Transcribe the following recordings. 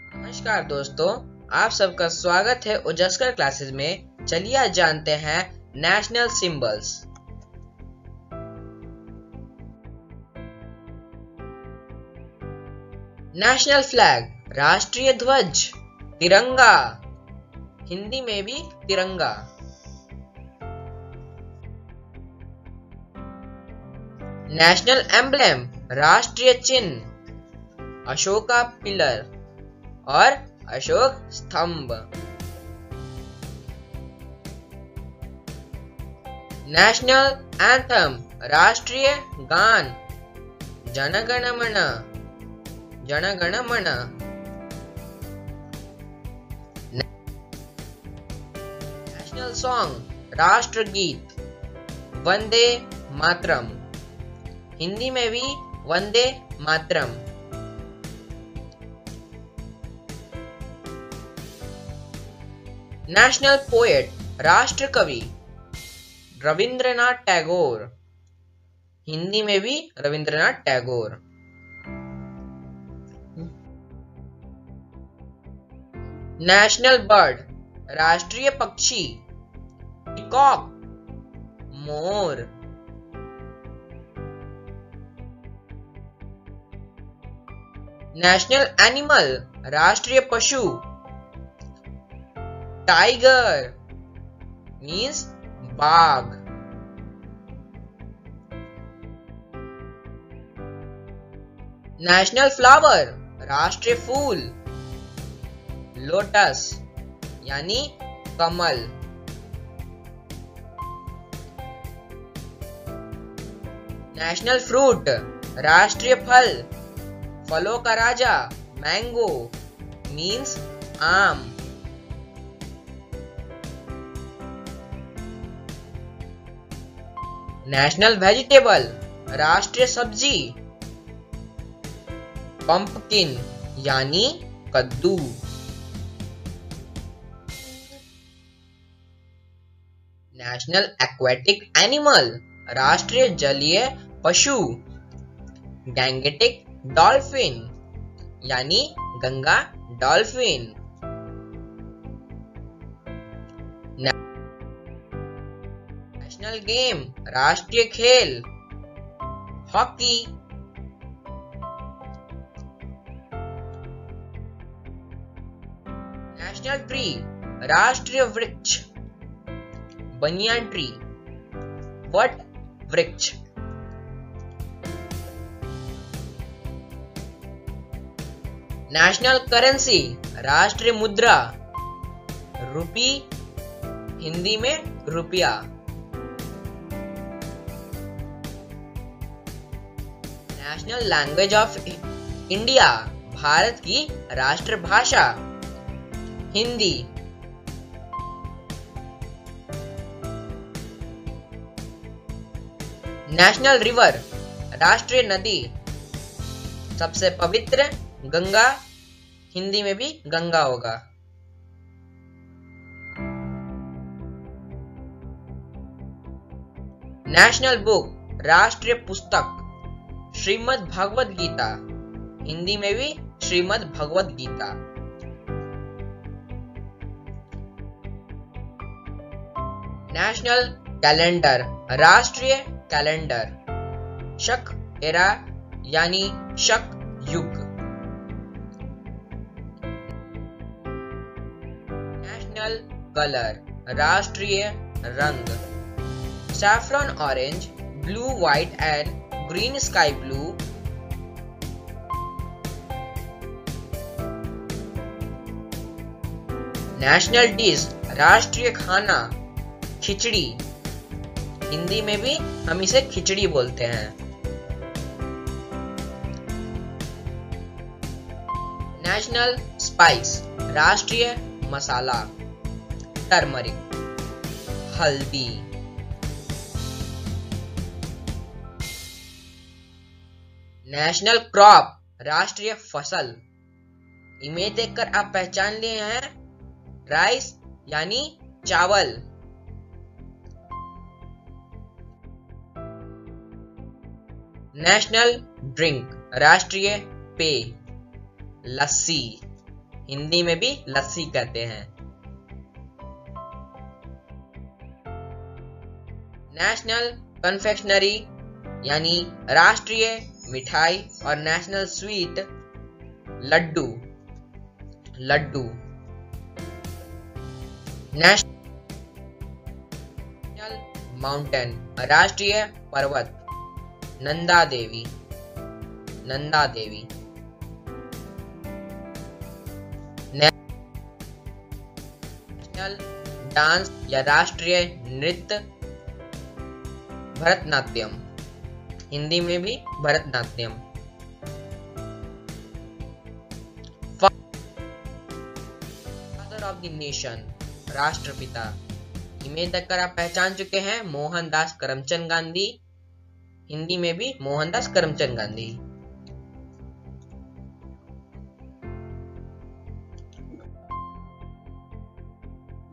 नमस्कार दोस्तों, आप सबका स्वागत है ओजस्कर क्लासेस में। चलिए आज जानते हैं नेशनल सिंबल्स। नेशनल फ्लैग राष्ट्रीय ध्वज, तिरंगा, हिंदी में भी तिरंगा। नेशनल एम्ब्लेम राष्ट्रीय चिन्ह, अशोका पिलर और अशोक स्तंभ। नेशनल एंथम राष्ट्रीय गान, जन गण मन जन गण मन। नेशनल सॉन्ग राष्ट्रगीत, वंदे मातरम, हिंदी में भी वंदे मातरम। नेशनल पोएट राष्ट्र कवि, रविंद्रनाथ टैगोर, हिंदी में भी रविंद्रनाथ टैगोर। नेशनल बर्ड राष्ट्रीय पक्षी, पीकॉक, मोर। नेशनल एनिमल राष्ट्रीय पशु, टाइगर मीन्स बाघ। नेशनल फ्लावर राष्ट्रीय फूल, लोटस यानी कमल। नेशनल फ्रूट राष्ट्रीय फल, फलों का राजा, मैंगो मीन्स आम। नेशनल वेजिटेबल राष्ट्रीय सब्जी, पंपकिन यानी कद्दू। नेशनल एक्वेटिक एनिमल राष्ट्रीय जलीय पशु, गैंगेटिक डॉल्फिन यानी गंगा डॉल्फिन। नेशनल गेम राष्ट्रीय खेल, हॉकी। नेशनल ट्री राष्ट्रीय वृक्ष, बनियान ट्री, वट वृक्ष। नेशनल करेंसी राष्ट्रीय मुद्रा, रुपी, हिंदी में रुपया। National language of India Bharat की राष्ट्रभाषा, हिंदी। नेशनल रिवर राष्ट्रीय नदी, सबसे पवित्र गंगा, हिंदी में भी गंगा होगा। नेशनल बुक राष्ट्रीय पुस्तक, श्रीमद् भगवद गीता, हिंदी में भी श्रीमद् भगवद गीता। नेशनल कैलेंडर राष्ट्रीय कैलेंडर, शक एरा यानी शक युग। नेशनल कलर राष्ट्रीय रंग, saffron orange, blue white and green sky blue. National dish राष्ट्रीय खाना, खिचड़ी, हिंदी में भी हम इसे खिचड़ी बोलते हैं। नेशनल स्पाइस राष्ट्रीय मसाला, टर्मरिक, हल्दी। नेशनल क्रॉप राष्ट्रीय फसल, इमेज देखकर आप पहचान लिए हैं, राइस यानी चावल। नेशनल ड्रिंक राष्ट्रीय पेय, लस्सी, हिंदी में भी लस्सी कहते हैं। नेशनल कन्फेक्शनरी यानी राष्ट्रीय मिठाई और national sweet laddu. National mountain राष्ट्रीय पर्वत नंदा देवी। नेशनल डांस या राष्ट्रीय नृत्य भरतनाट्यम, हिंदी में भी Bharatanatyam. Father of the nation राष्ट्रपिता, इमेज देखकर आप पहचान चुके हैं मोहनदास करमचंद गांधी, हिंदी में भी Mohandas Karamchand Gandhi.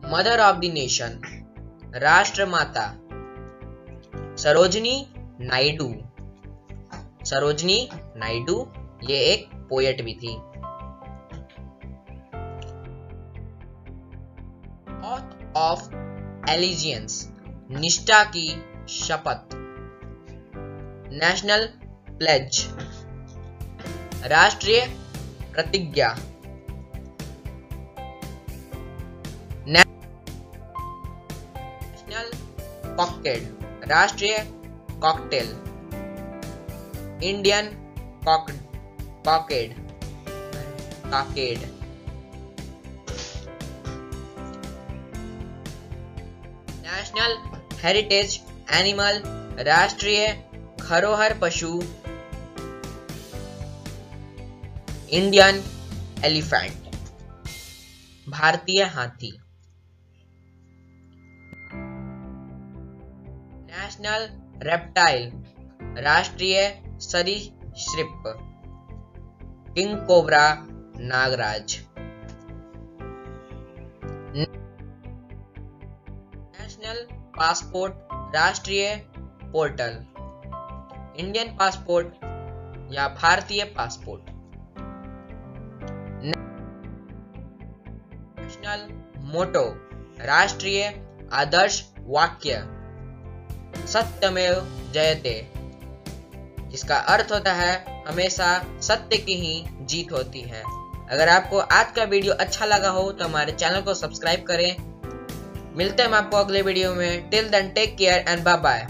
Mother of the nation राष्ट्रमाता सरोजिनी नायडू, ये एक पोएट भी थी। ऑथ ऑफ एलिजियंस निष्ठा की शपथ। नेशनल प्लेज राष्ट्रीय प्रतिज्ञा। नेशनल कॉकटेल राष्ट्रीय cocktail. Indian cockade. National heritage animal राष्ट्रीय धरोहर पशु इंडियन एलिफेंट, भारतीय हाथी। नेशनल रेप्टाइल राष्ट्रीय सरीसृप किंग कोबरा नागराज। नेशनल पासपोर्ट राष्ट्रीय पोर्टल इंडियन पासपोर्ट या भारतीय पासपोर्ट। नेशनल मोटो राष्ट्रीय आदर्श वाक्य सत्यमेव जयते, जिसका अर्थ होता है हमेशा सत्य की ही जीत होती है। अगर आपको आज का वीडियो अच्छा लगा हो तो हमारे चैनल को सब्सक्राइब करें। मिलते हैं हम आपको अगले वीडियो में। Till then take care and bye bye.